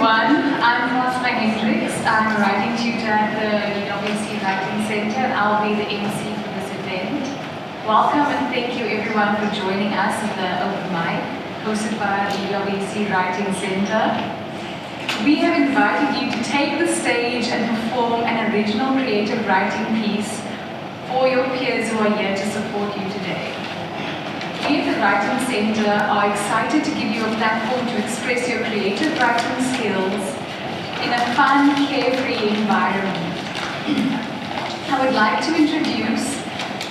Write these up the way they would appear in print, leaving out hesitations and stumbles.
everyone. I'm I'm a writing tutor at the UWC Writing Centre and I'll be the MC for this event. Welcome and thank you everyone for joining us at the open mic hosted by the UWC Writing Centre. We have invited you to take the stage and perform an original creative writing piece for your peers who are here to support you today. We at the Writing Centre are excited to give you a platform to express your creative writing skills in a fun, carefree environment. I would like to introduce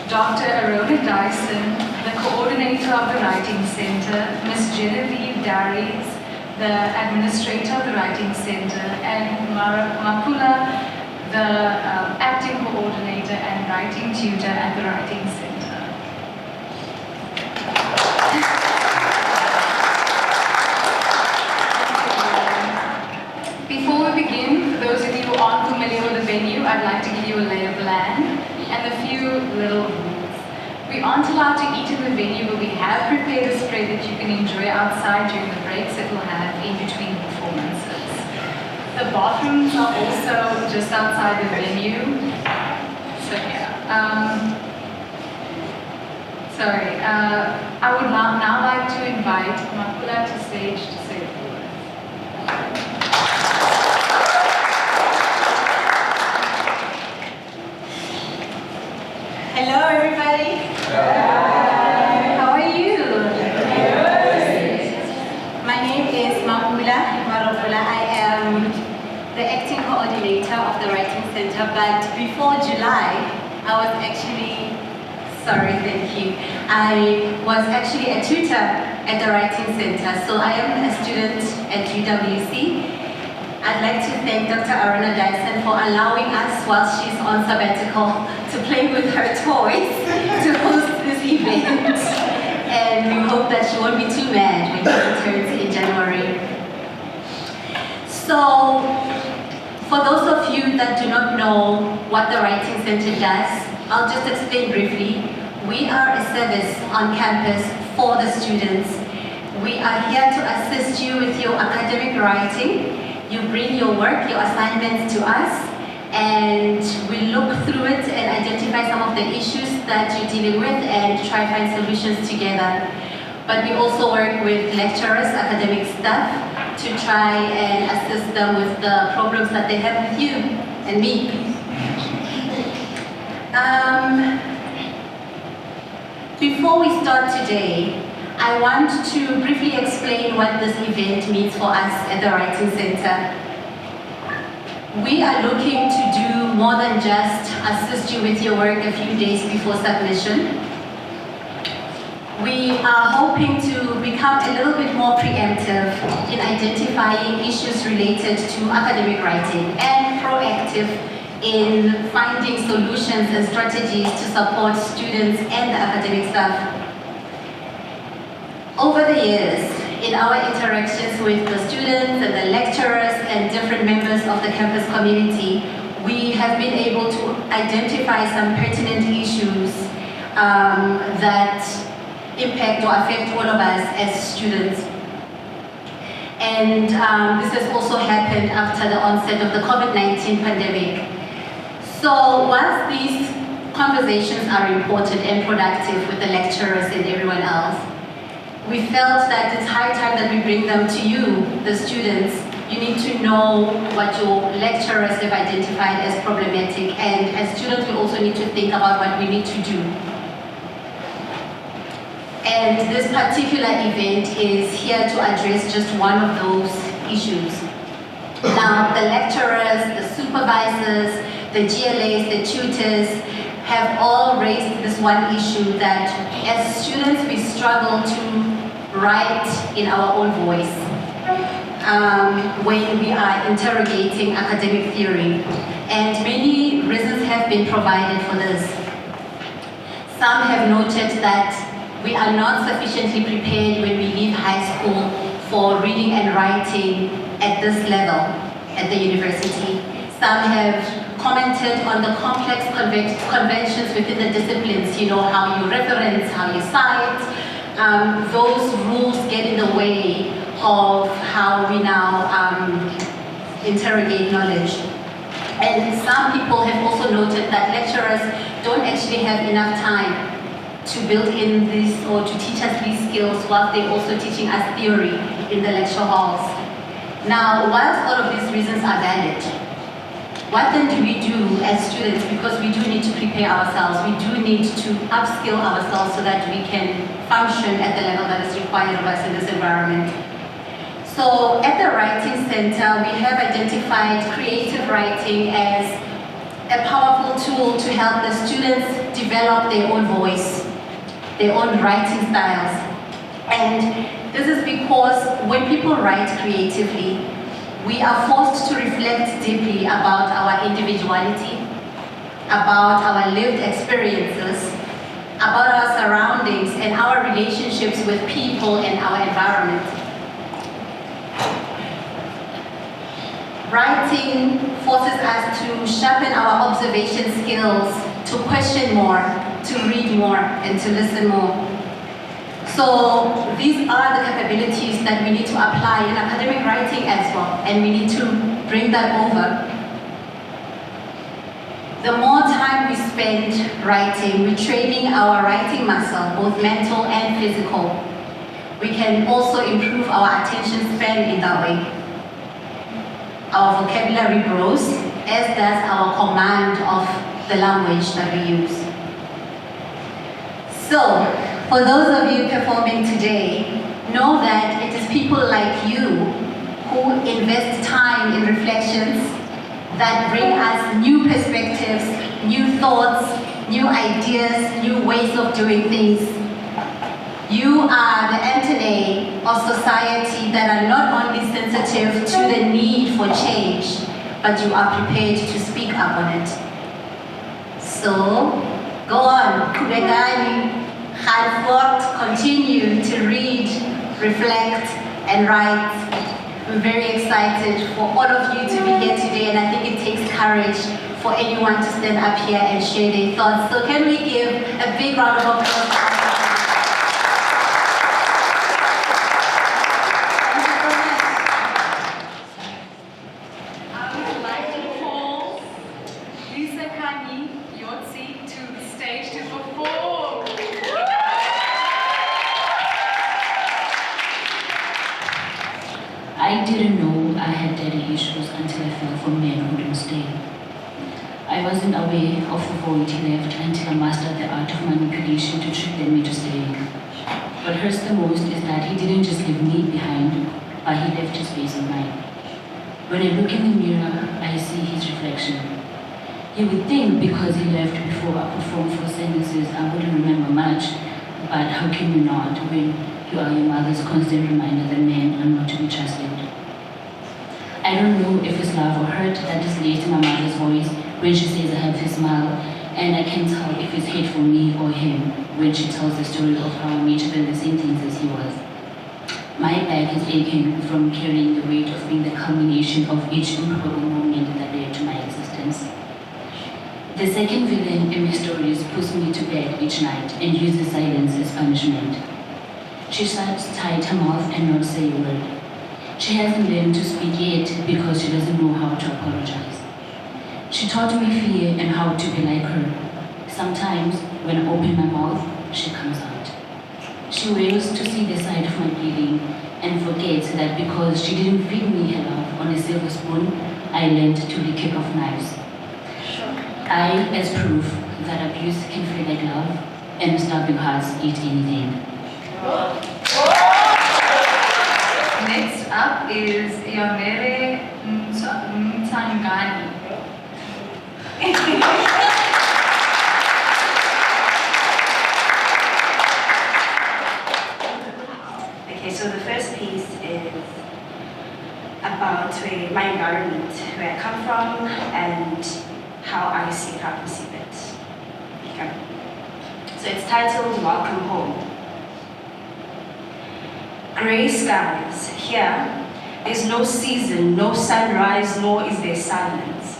Dr. Arona Dyson, the coordinator of the Writing Centre, Ms. Genevieve Darius, the administrator of the Writing Centre, and Makula, the acting coordinator and writing tutor at the Writing Centre. Before we begin, for those of you who aren't familiar with the venue, I'd like to give you a lay of land and a few little rules. We aren't allowed to eat in the venue, but we have prepared a spread that you can enjoy outside during the breaks that we'll have in between performances. The bathrooms are also just outside the venue. So yeah. I would now like to invite Makula to stage to say a few words. Hello everybody. Hi. How are you? Good. My name is Makula. I am the acting coordinator of the Writing Centre, but before July, I was actually a tutor at the Writing Centre. So I am a student at UWC. I'd like to thank Dr. Arona Dyson for allowing us, while she's on sabbatical, to play with her toys to host this event. And we hope that she won't be too mad when she returns in January. So, for those of you that do not know what the Writing Centre does, I'll just explain briefly. We are a service on campus for the students. We are here to assist you with your academic writing. You bring your work, your assignments to us, and we look through it and identify some of the issues that you're dealing with and try to find solutions together. But we also work with lecturers, academic staff, to try and assist them with the problems that they have with you and me. Before we start today, I want to briefly explain what this event means for us at the Writing Centre. We are looking to do more than just assist you with your work a few days before submission. We are hoping to become a little bit more preemptive in identifying issues related to academic writing and proactive in finding solutions and strategies to support students and the academic staff. Over the years, in our interactions with the students and the lecturers and different members of the campus community, we have been able to identify some pertinent issues that impact or affect all of us as students. And this has also happened after the onset of the COVID-19 pandemic. So whilst these conversations are important and productive with the lecturers and everyone else, we felt that it's high time that we bring them to you, the students. You need to know what your lecturers have identified as problematic, and as students we also need to think about what we need to do. And this particular event is here to address just one of those issues. Now, the lecturers, the supervisors, the GLAs, the tutors have all raised this one issue that as students we struggle to write in our own voice when we are interrogating academic theory. And many reasons have been provided for this. Some have noted that we are not sufficiently prepared when we leave high school for reading and writing at this level at the university. Some have commented on the complex conventions within the disciplines, you know, how you reference, how you cite. Those rules get in the way of how we now interrogate knowledge. And some people have also noted that lecturers don't actually have enough time to build in this or to teach us these skills whilst they're also teaching us theory in the lecture halls. Now, whilst all of these reasons are valid, what then do we do as students? Because we do need to prepare ourselves, we do need to upskill ourselves so that we can function at the level that is required of us in this environment. So at the Writing Centre, we have identified creative writing as a powerful tool to help the students develop their own voice, their own writing styles. And this is because when people write creatively, we are forced to reflect deeply about our individuality, about our lived experiences, about our surroundings and our relationships with people and our environment. Writing forces us to sharpen our observation skills, to question more, to read more, and to listen more. So these are the capabilities that we need to apply in academic writing as well, and we need to bring that over. The more time we spend writing, we're training our writing muscle, both mental and physical. We can also improve our attention span in that way. Our vocabulary grows, as does our command of the language that we use. So, for those of you performing today, know that it is people like you who invest time in reflections that bring us new perspectives, new thoughts, new ideas, new ways of doing things. You are the antennae of society that are not only sensitive to the need for change, but you are prepared to speak up on it. So, go on, Kubegani, hard fought, continue to read, reflect, and write. I'm very excited for all of you to be here today, and I think it takes courage for anyone to stand up here and share their thoughts. So can we give a big round of applause? I didn't know I had daddy issues until I fell for men who didn't stay. I wasn't aware of the void he left until I mastered the art of manipulation to trick them into staying. What hurts the most is that he didn't just leave me behind, but he left his face on mine. When I look in the mirror, I see his reflection. You would think because he left before I could form 4 sentences, I wouldn't remember much, but how can you not when you are your mother's constant reminder that men are not to be trusted? I don't know if it's love or hurt that is laced in my mother's voice when she says I have his smile, and I can't tell if it's hate for me or him when she tells the story of how I made the same things as he was. My back is aching from carrying the weight of being the culmination of each improbable moment that led to my existence. The second villain in my stories puts me to bed each night and uses silence as punishment. She starts to tie her mouth and not say a word. She hasn't learned to speak yet because she doesn't know how to apologize. She taught me fear and how to be like her. Sometimes, when I open my mouth, she comes out. She wails to see the side of my bleeding and forgets that because she didn't feed me her love on a silver spoon, I learned to be kick off knives. I, as proof that abuse can feel like love and starving hearts eat anything. Next up is Yamere Mtangani. Okay, so the first piece is about my environment, where I come from, and how I see it, how I perceive it. Okay. So it's titled Welcome Home. Grey skies. Here is no season, no sunrise, nor is there silence.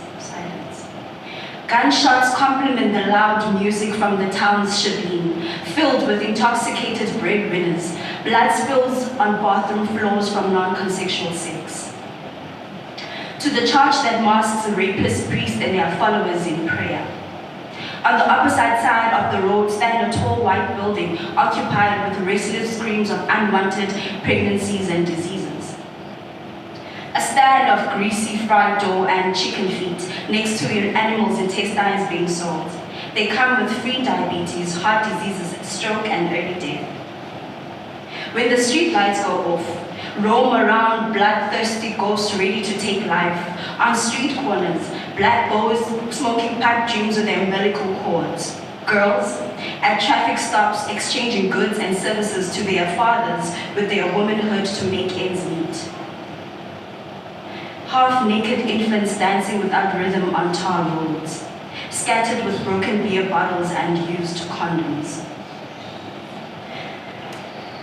Gunshots complement the loud music from the town's shebeen, filled with intoxicated breadwinners. Blood spills on bathroom floors from non-consensual sex. to the charge that masks rapist priests and their followers in prayer. On the opposite side of the road stand a tall white building occupied with restless screams of unwanted pregnancies and diseases. A stand of greasy fried dough and chicken feet next to your animals' intestines being sold. They come with free diabetes, heart diseases, stroke, and early death. When the street lights go off, roam around bloodthirsty ghosts ready to take life. On street corners, black boys smoking pipe dreams with their umbilical cords. Girls at traffic stops exchanging goods and services to their fathers with their womanhood to make ends meet. Half-naked infants dancing without rhythm on tar roads, scattered with broken beer bottles and used condoms.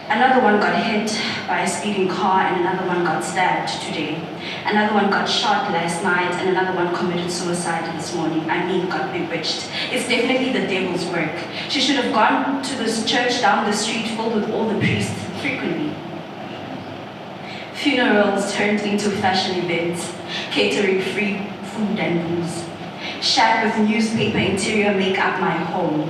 Another one got hit by a speeding car and another one got stabbed today. Another one got shot last night and another one committed suicide this morning. I mean, got bewitched. It's definitely the devil's work. She should have gone to this church down the street filled with all the priests frequently. Funerals turned into fashion events, catering free food and booze. Shack with newspaper interior make up my home.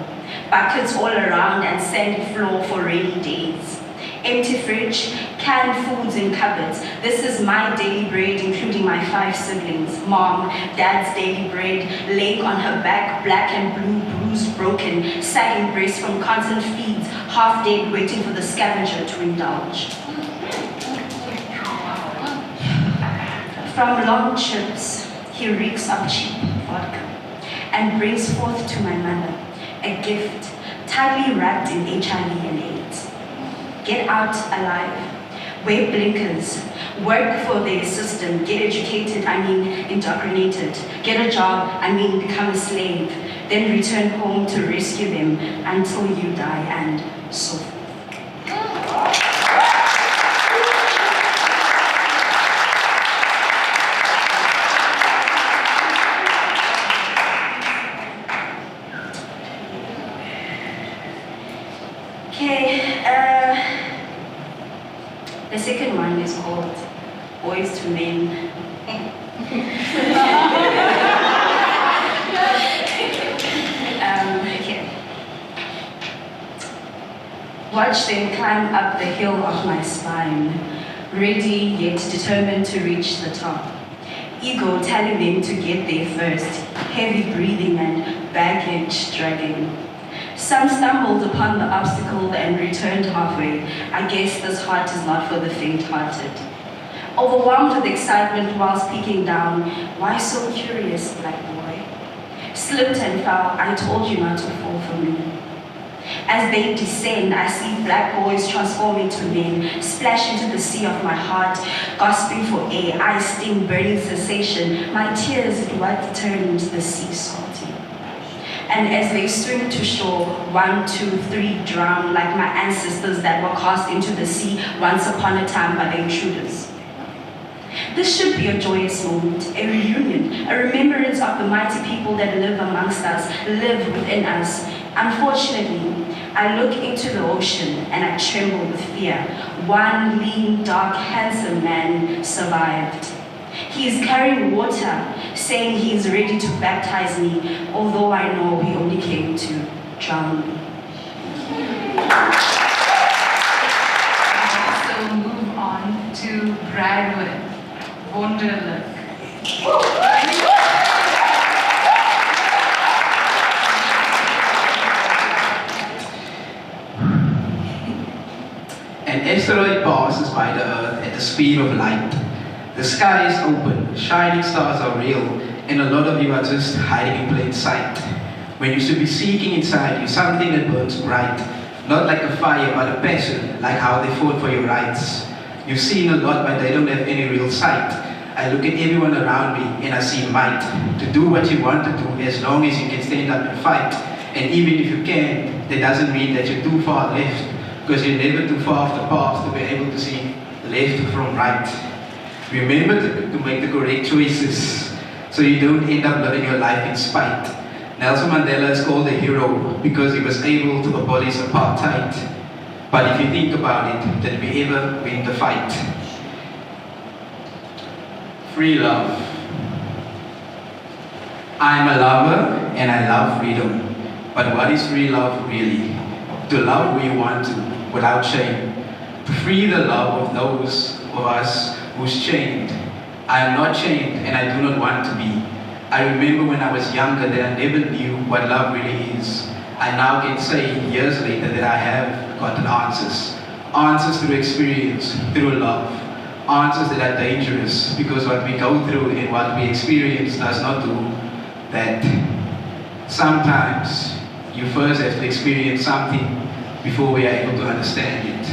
Buckets all around and sandy floor for rainy days. Empty fridge, canned foods in cupboards. This is my daily bread, including my 5 siblings. Mom, Dad's daily bread, laying on her back, black and blue, bruised, broken, sagging breast from constant feeds, half dead, waiting for the scavenger to indulge. From long trips, he reeks of cheap vodka and brings forth to my mother a gift tightly wrapped in HIV and AIDS. Get out alive, wear blinkers, work for their system, get educated, I mean indoctrinated, get a job, I mean become a slave, then return home to rescue them until you die, and so forth. The second one is called Boys to Men. Okay. Watch them climb up the hill of my spine, ready yet determined to reach the top. Ego telling them to get there first, heavy breathing and baggage dragging. Some stumbled upon the obstacle and returned halfway. I guess this heart is not for the faint-hearted. Overwhelmed with excitement while speaking down, why so curious, black boy? Slipped and fell, I told you not to fall for me. As they descend, I see black boys transform into men, splash into the sea of my heart, gasping for air, eyes sting, burning sensation. My tears is what turned the sea salty. And as they swim to shore, 1, 2, 3 drown like my ancestors that were cast into the sea once upon a time by the intruders. This should be a joyous moment, a reunion, a remembrance of the mighty people that live amongst us, live within us. Unfortunately, I look into the ocean and I tremble with fear. One lean, dark, handsome man survived. He is carrying water, saying he is ready to baptize me, although I know he only came to drown me. So move on to Bradwood, Wonderlook. An asteroid passes by the Earth at the speed of light. The sky is open, shining stars are real, and a lot of you are just hiding in plain sight. When you should be seeking inside you something that burns bright, not like a fire but a passion, like how they fought for your rights. You've seen a lot but they don't have any real sight. I look at everyone around me and I see might, to do what you want to do as long as you can stand up and fight. And even if you can, that doesn't mean that you're too far left, because you're never too far off the path to be able to see left from right. Remember to make the correct choices so you don't end up living your life in spite. Nelson Mandela is called a hero because he was able to abolish apartheid. But if you think about it, did we ever win the fight? Free love. I'm a lover and I love freedom. But what is real love really? To love who you want to, without shame. To free the love of those of us who's chained. I am not chained and I do not want to be. I remember when I was younger that I never knew what love really is. I now can say years later that I have gotten answers. Answers through experience, through love. Answers that are dangerous because what we go through and what we experience does not do that. Sometimes you first have to experience something before we are able to understand it.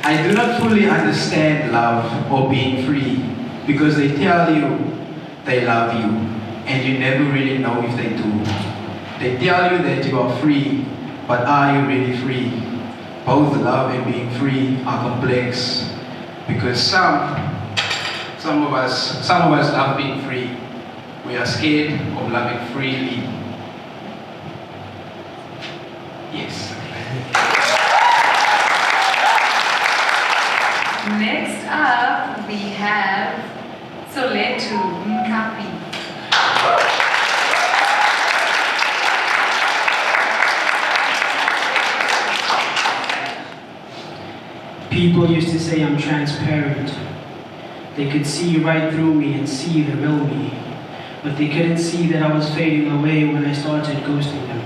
I do not fully understand love or being free because they tell you they love you and you never really know if they do. They tell you that you are free, but are you really free? Both love and being free are complex because some of us love being free. We are scared of loving freely. Yes. Next up, we have Soletu Mkapi. People used to say I'm transparent. They could see right through me and see the real me. But they couldn't see that I was fading away when I started ghosting them.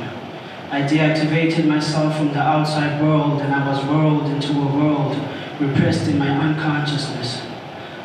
I deactivated myself from the outside world and I was whirled into a world repressed in my unconsciousness.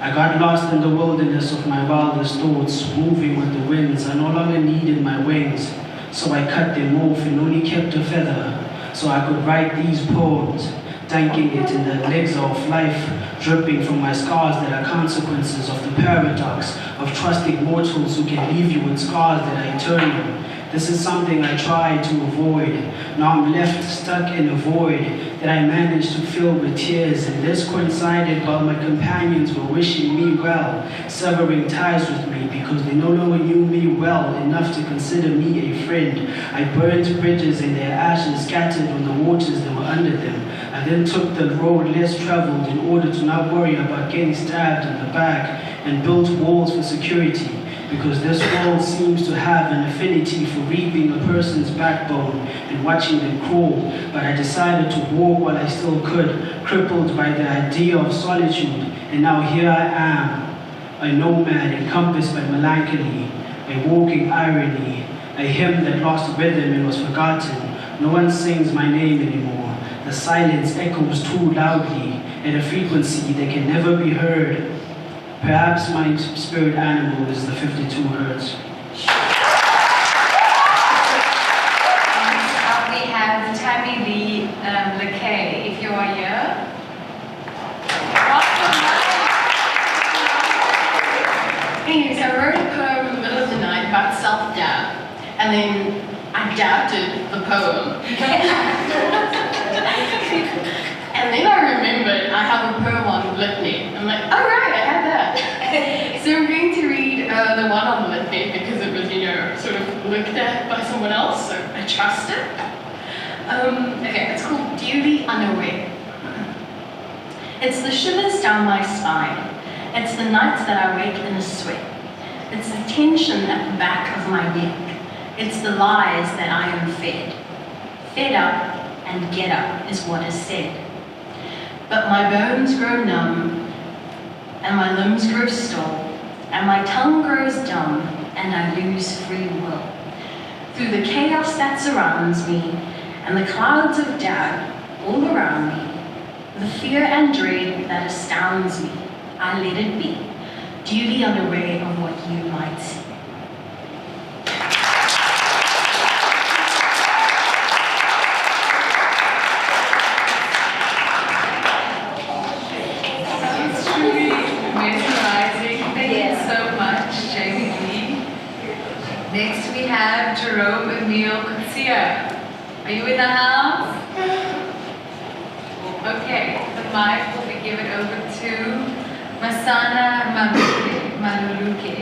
I got lost in the wilderness of my wildest thoughts, moving with the winds. I no longer needed my wings, so I cut them off and only kept a feather, so I could write these poems, thanking it in the elixir of life, dripping from my scars that are consequences of the paradox of trusting mortals who can leave you with scars that are eternal. This is something I tried to avoid. Now I'm left stuck in a void that I managed to fill with tears, and this coincided while my companions were wishing me well, severing ties with me because they no longer knew me well enough to consider me a friend. I burned bridges and their ashes scattered on the waters that were under them. I then took the road less traveled in order to not worry about getting stabbed in the back, and built walls for security, because this world seems to have an affinity for reaping a person's backbone and watching them crawl. But I decided to walk while I still could, crippled by the idea of solitude. And now here I am, a nomad encompassed by melancholy, a walking irony, a hymn that lost rhythm and was forgotten. No one sings my name anymore. The silence echoes too loudly at a frequency that can never be heard. Perhaps my spirit animal is the 52 hertz. Next up we have Tammy Lee Lekay, if you are here. Welcome. Anyways, I wrote a poem in the middle of the night about self-doubt, and then I doubted the poem. And then I remembered I have a poem on litany. I'm like, oh right, I had that. So I'm going to read the one on litany because it was, sort of looked at by someone else, so I trust it. Okay, it's called Duly Unaware. It's the shivers down my spine. It's the nights that I wake in a sweat. It's the tension at the back of my neck. It's the lies that I am fed. Fed up and get up is what is said. But my bones grow numb, and my limbs grow stale, and my tongue grows dumb, and I lose free will. Through the chaos that surrounds me, and the clouds of doubt all around me, the fear and dread that astounds me, I let it be, duly unaware of what you might see. Next we have Jerome Emile Kutsia. Are you in the house? Okay, the mic will be given over to Masana Maluluke.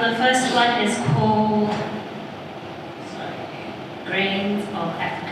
The first one is called Grains of Africa.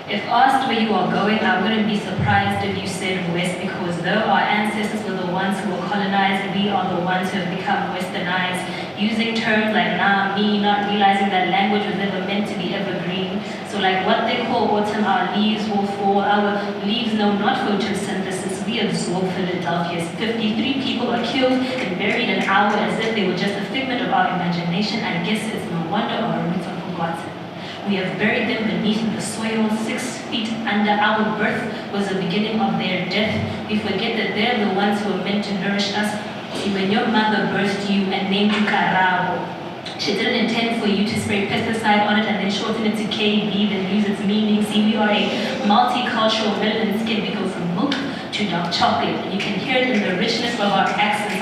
If asked where you are going, I wouldn't be surprised if you said West, because though our ancestors were the ones who were colonized, we are the ones who have become westernized, using terms like nah, me, not realizing that language was never meant to be evergreen. So like what they call autumn, our leaves will fall. Our leaves know not photosynthesis. We absorb Philadelphia's 53 people are killed and buried an hour as if they were just a figment of our imagination. I guess it's no wonder our roots are forgotten. We have buried them beneath the soil, 6 feet under. Our birth was the beginning of their death. We forget that they're the ones who are meant to nourish us. See, when your mother birthed you and named you Karabo, she didn't intend for you to spray pesticide on it and then shorten it to KB, then lose its meaning. See, we are a multicultural melanin skin. We go from milk to dark chocolate. And you can hear it in the richness of our accents.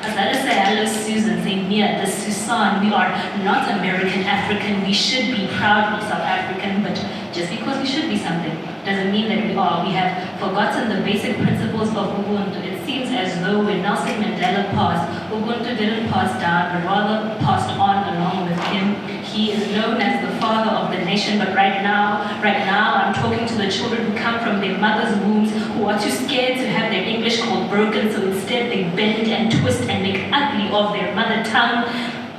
As I say, hello Susan, say Mia, the Susan. We are not American African. We should be proudly South African, but just because we should be something doesn't mean that we are. We have forgotten the basic principles of Ubuntu. It seems as though when Nelson Mandela passed, Ubuntu didn't pass down, but rather passed on along with him. He is known as the father of the nation, but right now, I'm talking to the children who come from their mother's wombs, who are too scared to have their English called broken, so instead they bend and twist and make ugly of their mother tongue.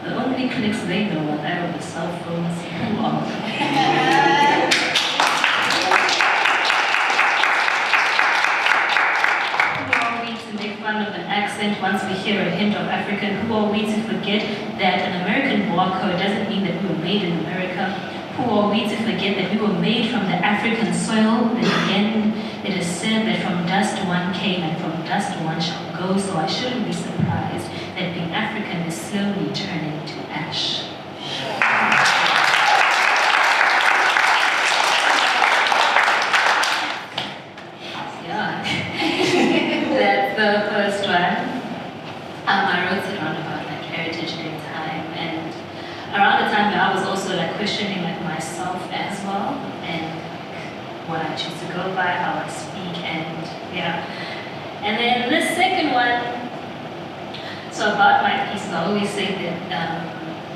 The only clicks they know are that of the cell phones. Who are fun of an accent once we hear a hint of African? Who are we to forget that an American barcode doesn't mean that we were made in America? Who are we to forget that we were made from the African soil? Then again, it is said that from dust one came and from dust one shall go, so I shouldn't be surprised that being African is slowly turning to ash. That's the first one. I wrote it around about like Heritage Day time, and around the time that I was also like questioning like myself as well, and what I choose to go by, how I speak, and yeah. And then the second one, so about my pieces, I always say that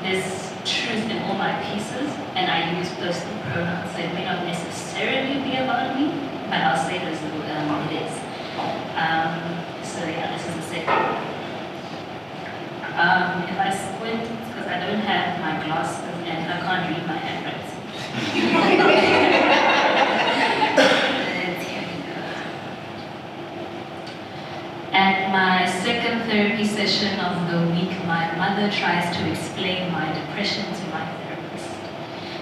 there's truth in all my pieces, and I use personal pronouns, so it may not necessarily be about me, but I'll say it as though it is. So yeah, this is the second one. If I squint, because I don't have my glasses and I can't read my handwriting. Here we go. At my second therapy session of the week, my mother tries to explain my depression to my therapist.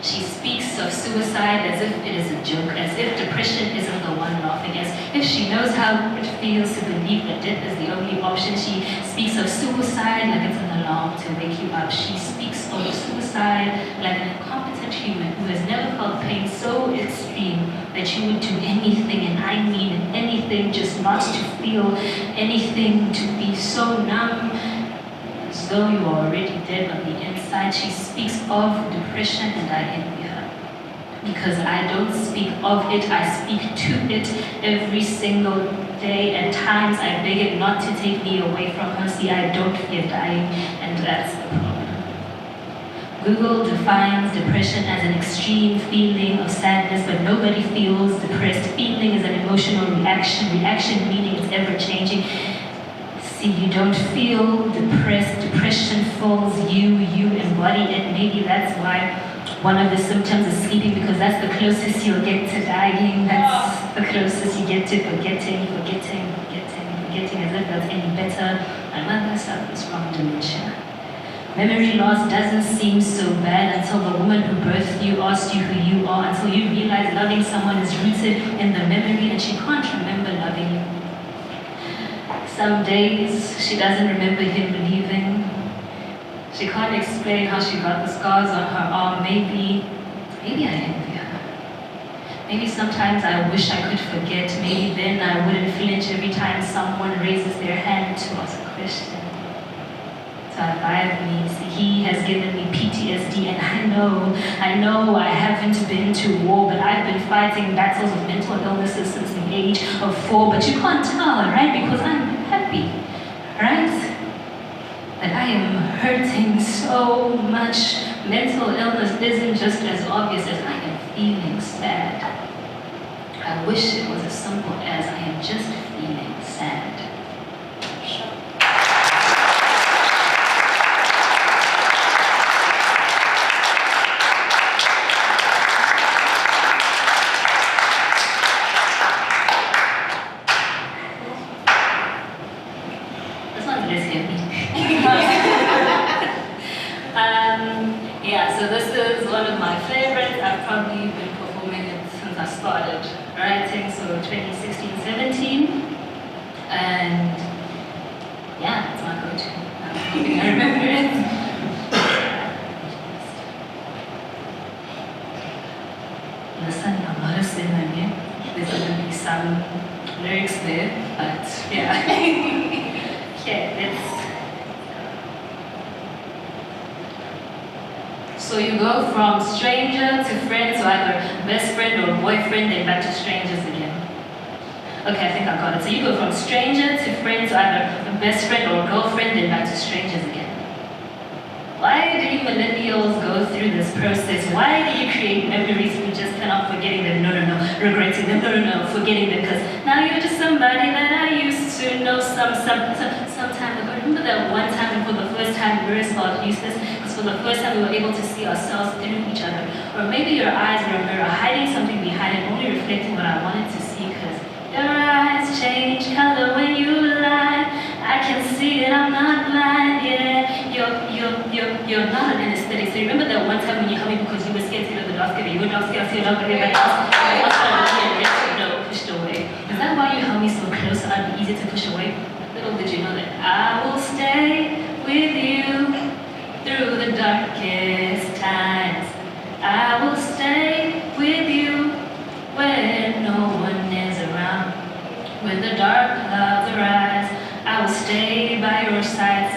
She speaks of suicide as if it is a joke, as if depression isn't the one laughing, as if she knows how it feels to believe that death is the only option. She speaks of suicide like it's an alarm to wake you up. She speaks of suicide like an incompetent human who has never felt pain so extreme that you would do anything, and I mean anything, just not to feel anything, to be so numb as though you are already dead on the inside. She speaks of depression and I envy her. Because I don't speak of it, I speak to it every single day. At times I beg it not to take me away from her. See, I don't fear dying, and that's the problem. Google defines depression as an extreme feeling of sadness, but nobody feels depressed. Feeling is an emotional reaction. Reaction meaning it's ever-changing. See, you don't feel depressed. Depression fills you, you embody it. Maybe that's why one of the symptoms is sleeping, because that's the closest you'll get to dying. That's the closest you get to forgetting, as if that's any better. My mother suffers from dementia. Memory loss doesn't seem so bad until the woman who birthed you asks you who you are, until you realize loving someone is rooted in the memory and she can't remember loving you. Some days she doesn't remember him leaving. She can't explain how she got the scars on her arm. Maybe I envy her. Maybe sometimes I wish I could forget. Maybe then I wouldn't flinch every time someone raises their hand to ask a question. To revive me. See, he has given me PTSD, and I know I haven't been to war, but I've been fighting battles of mental illnesses since the age of 4. But you can't tell, right? Because I'm happy, right? That I am hurting so much. Mental illness isn't just as obvious as I am feeling sad. I wish it was as simple as I am just feeling sad. This one's less heavy. Yeah, so this is one of my favorites. I've probably been performing it since I started writing, so 2016, 17. And yeah, it's my go-to. I'm hoping I remember it. Listen, I'm not a singer yet. There's going to be some lyrics there, but yeah. Okay, let's. So you go from stranger to friend, so either best friend or boyfriend, then back to strangers again. Okay, I think I got it. So you go from stranger to friend, to either best friend or girlfriend, then back to strangers again. Why do you millennials go through this process? Why do you create memories we just cannot forgetting them? No, regretting them. No, forgetting them, because now you're just somebody that I used to know some time ago. Remember that one time for the first time we felt useless? Because for the first time we were able to see ourselves through each other. Or maybe your eyes were a mirror, hiding something behind it, only reflecting what I wanted to see, because your eyes change color when you lie. I can see it, I'm not blind, yeah. You're not an anesthetic. So remember that one time when you held me because you were scared to go to the doctor, you were not scared to go to the doctor, pushed away. Is that why you held me so close so I'd be easy to push away? Little did you know that I will stay with you through the darkest times. I will stay with you when no one is around. When the dark clouds arise, I will stay by your side.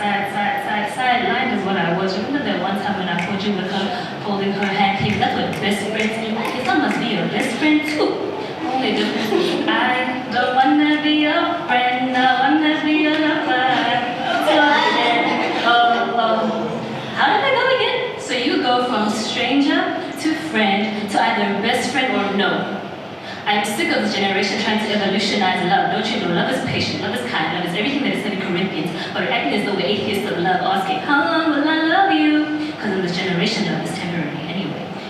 Sideline is what I was. Remember that one time when I told you with her, holding her hand, hey, that's what best friends do. Because I must be your best friend too. Only difference is I don't wanna be your friend, I wanna be your lover. How did I go again? So you go from stranger to friend to either best friend or no. I'm sick of this generation trying to evolutionize love. Don't you know? Love is patient, love is kind, love is everything that is said in Corinthians. But we're acting as though we're atheists of love, asking, how long will I love you? Because in this generation, love is temporary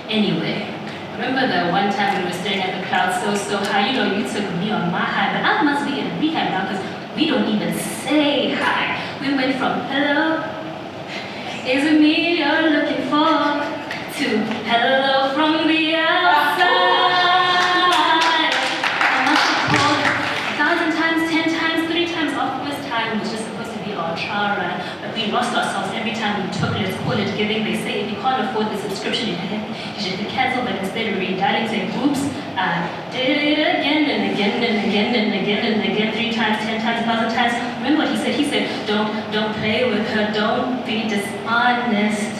anyway. Remember that one time when we were staring at the clouds so high? You know, you took me on my high, but I must be in a rehab now because we don't even say hi. We went from hello, is it me you're looking for, to hello from the outside. Trial run, but we lost ourselves every time we took it. Let's call it giving. They say if you can't afford the subscription, you should cancel, but instead of redialing, say, oops, I did it again and again and again and again and again, 3 times, 10 times, 1,000 times. Remember what he said? He said, don't play with her, don't be dishonest.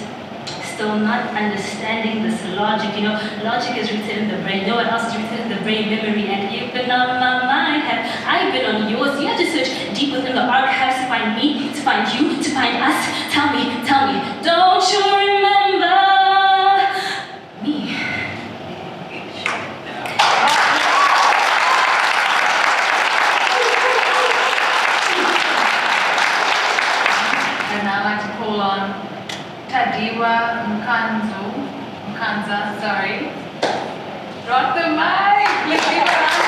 Still not understanding this logic. You know, logic is rooted in the brain. No one else is rooted in the brain memory, and you've been on my mind. Have I been on yours? You have to search deep within the archives to find me, to find you, to find us. Tell me, don't you remember me? And I'd like to call on Tadiwa Mkanza, sorry. Brought the mic. Let's give her a round.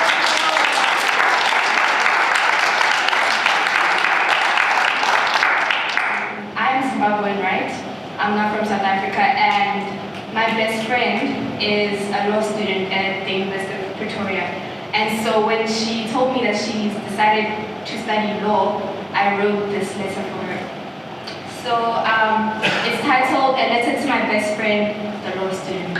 I'm Zimbabwean, right? I'm not from South Africa, and my best friend is a law student at the University of Pretoria. And so when she told me that she's decided to study law, I wrote this letter for her. So it's titled A Letter to My Best Friend, the Law Student.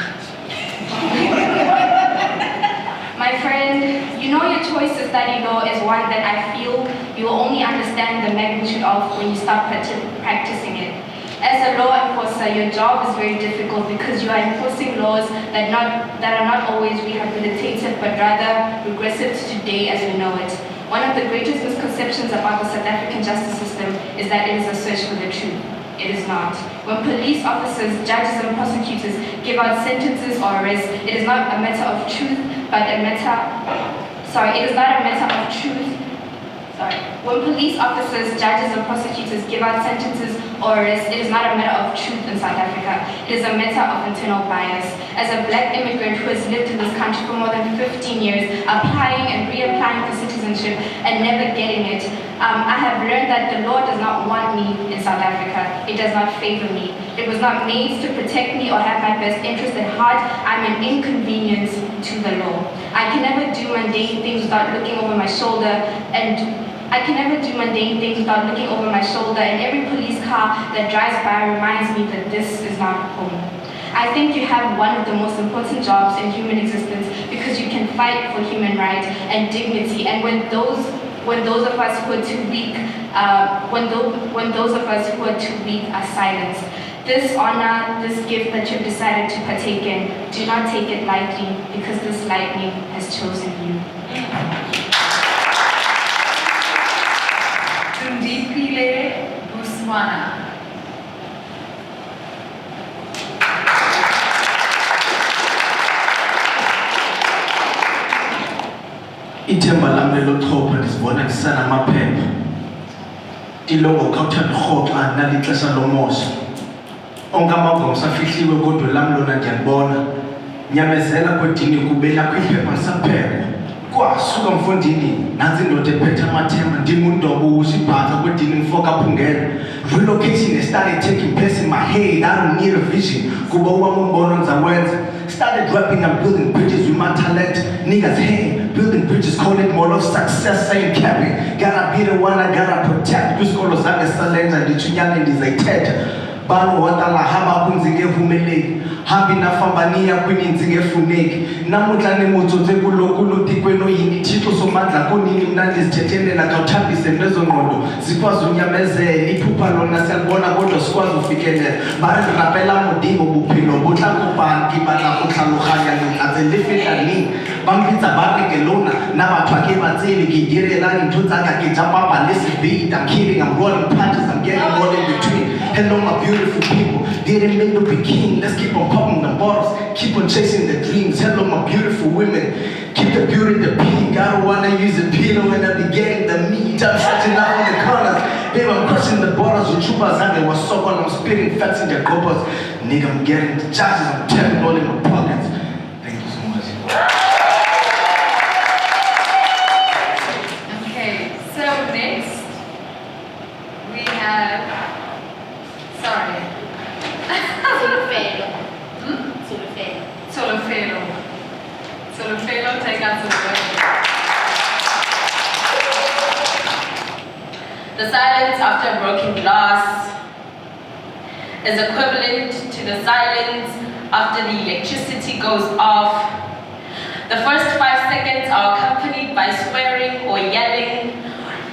My friend, you know your choice to study law is one that I feel you will only understand the magnitude of when you start practicing it. As a law enforcer, your job is very difficult because you are enforcing laws that are not always rehabilitative but rather regressive to today as we know it. One of the greatest misconceptions about the South African justice system is that it is a search for the truth. it is not. When police officers, judges, and prosecutors give out sentences or arrests, it is not a matter of truth, but it is not a matter of truth. When police officers, judges, and prosecutors give out sentences or arrests, it is not a matter of truth in South Africa. It is a matter of internal bias. As a black immigrant who has lived in this country for more than 15 years, applying and reapplying for citizenship and never getting it, I have learned that the law does not want me in South Africa. It does not favor me. It was not made to protect me or have my best interest at heart. I'm an inconvenience to the law. I can never do mundane things without looking over my shoulder, and every police car that drives by reminds me that this is not home. I think you have one of the most important jobs in human existence because you can fight for human rights and dignity, and when those of us who are too weak, are silenced. This honor, this gift that you've decided to partake in, do not take it lightly, because this lightning has chosen you. Tundipile Buswana. Ithemba lami leloxhoba ndisibona ndisanamaphepha tilongo khawuthanda urhoxa nalixesha lomosha onke amavomsa afihliwe kodwa lam lona ndiyalibona nyamezela kwedini kube lakho iphepha lisaphekwa kwasuka mfondini nansi indoda ephethe amathemba ndingundobo usibhatha kwedini mfoka aphungela relocation has started taking place in my head. I don't need a vision kuba uwami umbono ngizawenza started rapping and building bridges with my talent niggas hey building bridges call it more of success ain't capping gotta be the one I gotta protect kwisikolo zami salenza ndithunyane ndizayithetha bani wotala hamba kunzingevumeleki hambi nafambaniya kwininzi ngefuneki namuhla nimutsotse kulokulutikweni oyini thixo somandla kunini mna ndizithethenela khawuthambise nezongqondo zikwazi unyamezela iphupha lona siyalibona kodwa sikwazi ufikelela barirapela modimo bophelo botlakopane ke batla go tlhaloganya letlatse le feta neng bampitsa ba re ke lona na batho ke ba tsebe ke direla dintho tsaka ke ja papa le sebete I'm kidding I'm rolling punches I'm getting all in between hello my beautiful people didn't mean to be king let's keep on popping the bottles keep on chasing the dreams hello my beautiful women keep the beauty the pink I don't wanna use a pillow when I be getting the meat I'm stretching out in the corners babe I'm crushing the bottles with chupas and they was so on I'm spitting facts in their coppers nigga I'm getting the charges I'm tapping all in my pockets thank you so much. Okay, so next we have Solofelo, take us away. The silence after broken glass is equivalent to the silence after the electricity goes off. The first 5 seconds are accompanied by swearing or yelling,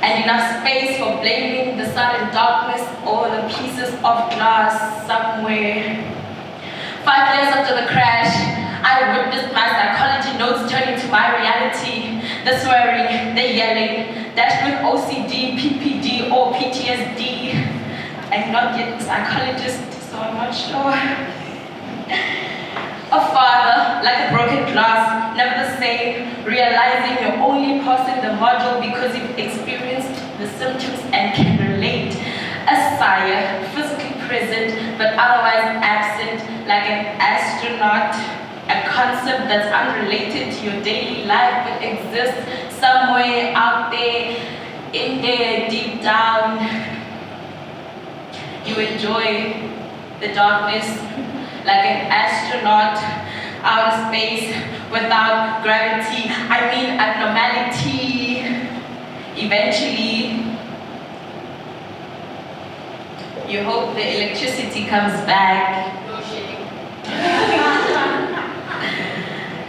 and enough space for blaming the sudden darkness or the pieces of glass somewhere. 5 years after the crash, I witnessed my psychology notes turning to my reality. The swearing, the yelling, dashed with OCD, PPD, or PTSD. I'm not yet a psychologist, so I'm not sure. A father, like a broken glass, never the same, realizing you're only passing the module because you've experienced the symptoms and can relate. A sire, physically present but otherwise absent, like an astronaut. A concept that's unrelated to your daily life but exists somewhere out there, in there, deep down. You enjoy the darkness like an astronaut, outer space without gravity, I mean abnormality. Eventually, you hope the electricity comes back.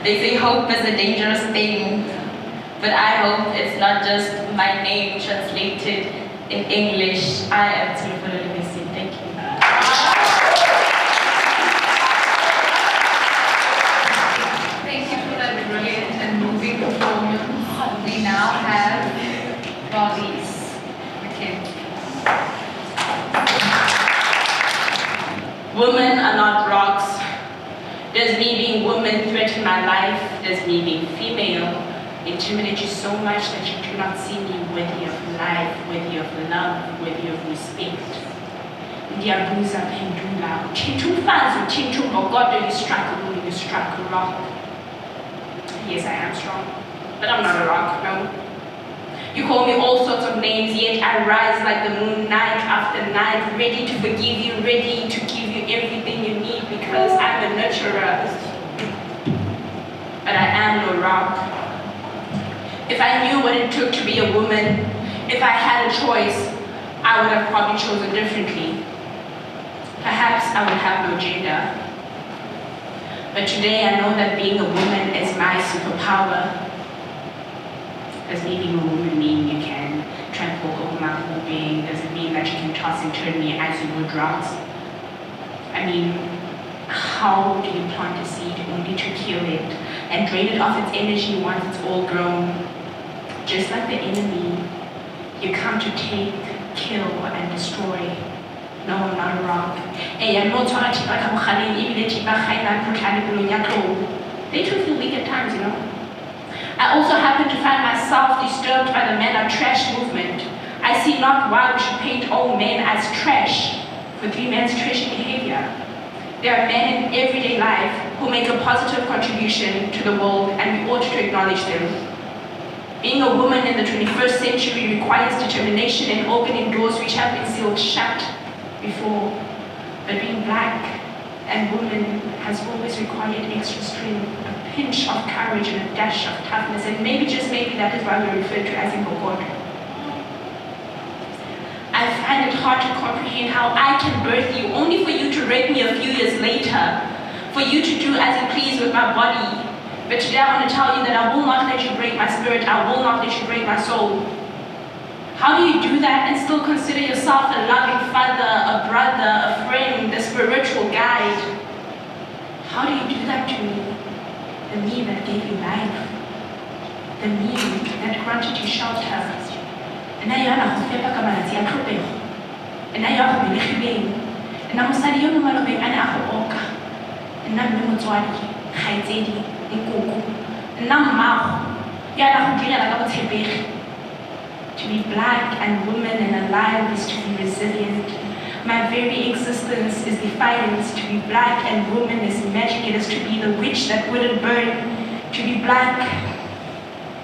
They say hope is a dangerous thing, but I hope it's not just my name translated in English. I am Solofelo Lebisi. Thank you. Thank you for that brilliant and moving performance. We now have Bodies. Okay. Women are not rocks. Does me being woman threaten my life? Does me being female intimidate you so much that you do not see me worthy of life, worthy of love, worthy of respect? Ndiyabuza pendula, utshintsha umfazi, utshintsha umgogodo, you strike a woman, you strike a rock. Yes, I am strong, but I'm not a rock, no. You call me all sorts of names, yet I rise like the moon night after night, ready to forgive you, ready to give you everything you need, because I'm a nurturer. But I am no rock. If I knew what it took to be a woman, if I had a choice, I would have probably chosen differently. Perhaps I would have no gender. But today I know that being a woman is my superpower. Does me being a woman mean you can trample over my whole being? Does it mean that you can toss and turn me as you would rocks? I mean, how do you plant a seed only to kill it and drain it of its energy once it's all grown? Just like the enemy, you come to take, kill, and destroy. No, I'm not a rock. They too feel weak at times, you know. I also happen to find myself disturbed by the men are trash movement. I see not why we should paint all men as trash for 3 men's trashy behavior. There are men in everyday life who make a positive contribution to the world, and we ought to acknowledge them. Being a woman in the 21st century requires determination in opening doors which have been sealed shut before. But being black and woman has always required extra strength, a pinch of courage and a dash of toughness, and maybe, just maybe, that is why we're referred to as Imbokodo. I find it hard to comprehend how I can birth you only for you to rape me a few years later, for you to do as you please with my body. But today I want to tell you that I will not let you break my spirit, I will not let you break my soul. How do you do that and still consider yourself a loving father, a brother, a friend, a spiritual guide? How do you do that to me? The me that gave you life, the me that granted you shelter. And I am a Kamanati, a Krupeo. And I am a Milchibane. And I'm a Sadio Malobe and Ahoka. And I'm Mutwadi, Haitedi, Nkuku. And I'm Mao. Yana Hudina. To be black and woman and alive is to be resilient. My very existence is defiance. To be black and woman is magic. It is to be the witch that wouldn't burn. To be black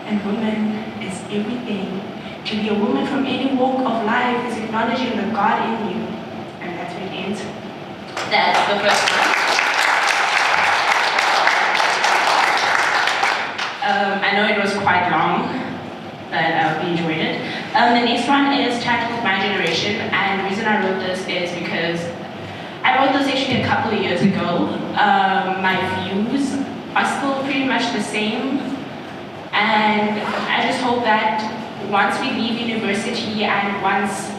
and woman is everything. To be a woman from any walk of life is acknowledging the God in you. And that's where it ends. That's the first one. I know it was quite long, but I hope you enjoyed it. The next one is titled My Generation, and the reason I wrote this is because I wrote this actually a couple of years ago. My views are still pretty much the same, and I just hope that once we leave university and once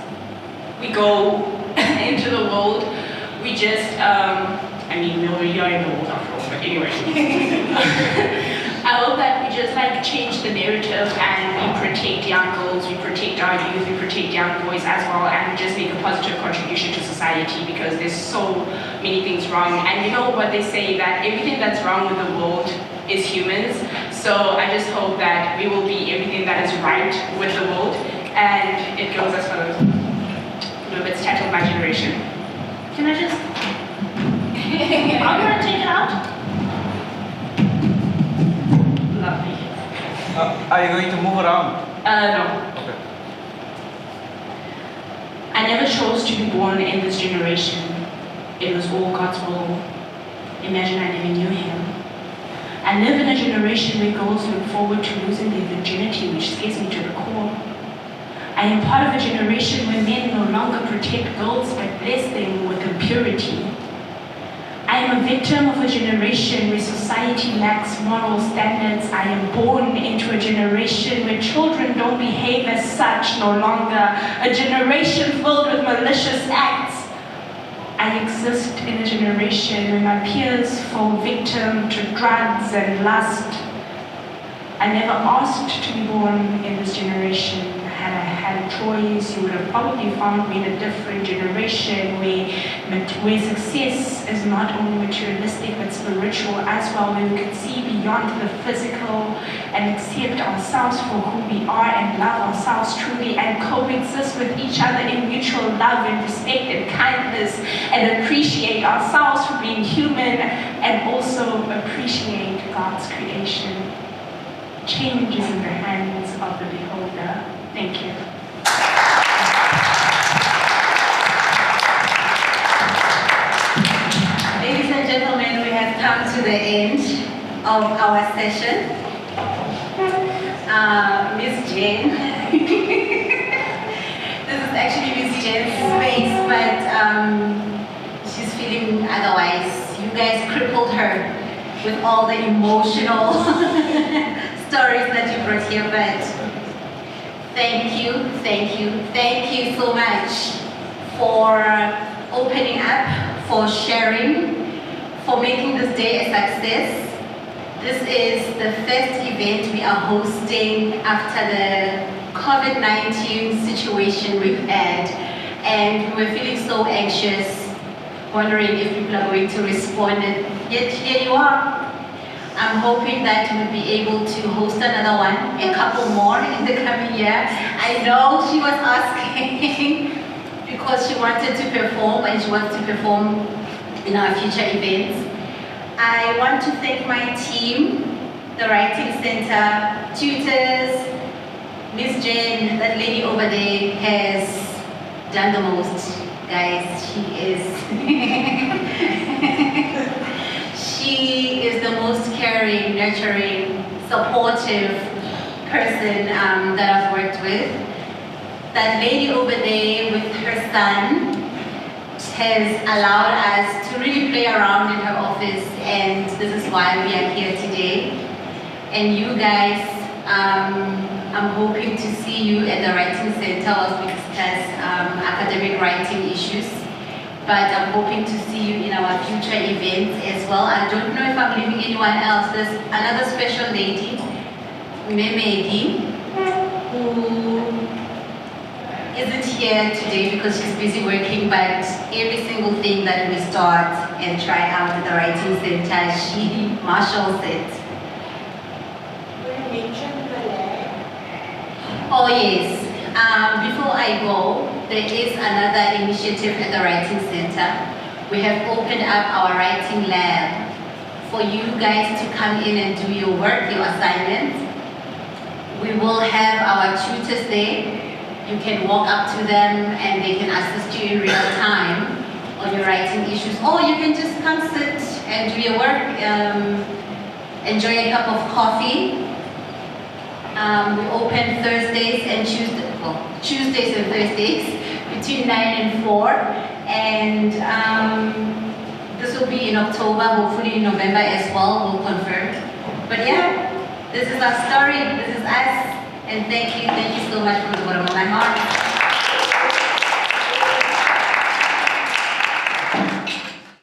we go into the world, we just, I mean, we already are in the world after all, but anyway. I hope that we just like change the narrative and we protect young girls, we protect our youth, we protect young boys as well, and we just make a positive contribution to society, because there's so many things wrong. And you know what they say, that everything that's wrong with the world is humans. So I just hope that we will be everything that is right with the world. And it goes as follows. It's titled My Generation. Can I just... I'm gonna take it out. Lovely. Are you going to move around? No. Okay. I never chose to be born in this generation. It was all God's will. Imagine I never knew Him. I live in a generation where girls look forward to losing their virginity, which scares me to the core. I am part of a generation where men no longer protect girls but bless them with impurity. I am a victim of a generation where society lacks moral standards. I am born into a generation where children don't behave as such no longer. A generation filled with malicious acts. I exist in a generation where my peers fall victim to drugs and lust. I never asked to be born in this generation. I had I had choice, you would have probably found me in a different generation where success is not only materialistic but spiritual as well, where we could see beyond the physical and accept ourselves for who we are and love ourselves truly and coexist with each other in mutual love and respect and kindness and appreciate ourselves for being human and also appreciate God's creation. Change is in the hands of the beholder. Thank you. Ladies and gentlemen, we have come to the end of our session. Miss Jane. This is actually Miss Jane's space, but she's feeling otherwise. You guys crippled her with all the emotional stories that you brought here, but thank you so much for opening up, for sharing, for making this day a success. This is the first event we are hosting after the COVID-19 situation we've had, and we were feeling so anxious, wondering if people are going to respond, and yet here you are. I'm hoping that we'll be able to host another one, a couple more in the coming year. I know she was asking because she wanted to perform and she wants to perform in our future events. I want to thank my team, the Writing Centre, tutors, Miss Jane, that lady over there has done the most, guys. She is the most caring, nurturing, supportive person that I've worked with. That lady over there with her son has allowed us to really play around in her office, and this is why we are here today. And you guys, I'm hoping to see you at the Writing Centre as we discuss academic writing issues. But I'm hoping to see you in our future events as well. I don't know if I'm leaving anyone else. There's another special lady, Memegi, who isn't here today because she's busy working, but every single thing that we start and try out at the Writing Centre, she marshals it. Oh yes. Before I go, there is another initiative at the Writing Centre. We have opened up our writing lab for you guys to come in and do your work, your assignments. We will have our tutors there. You can walk up to them and they can assist you in real time on your writing issues. Or you can just come sit and do your work, enjoy a cup of coffee. We open Thursdays and Tuesdays and Thursdays between 9 and 4. And this will be in October, hopefully in November as well, we'll confirm. But yeah, this is our story, this is us. And thank you so much from the bottom of my heart.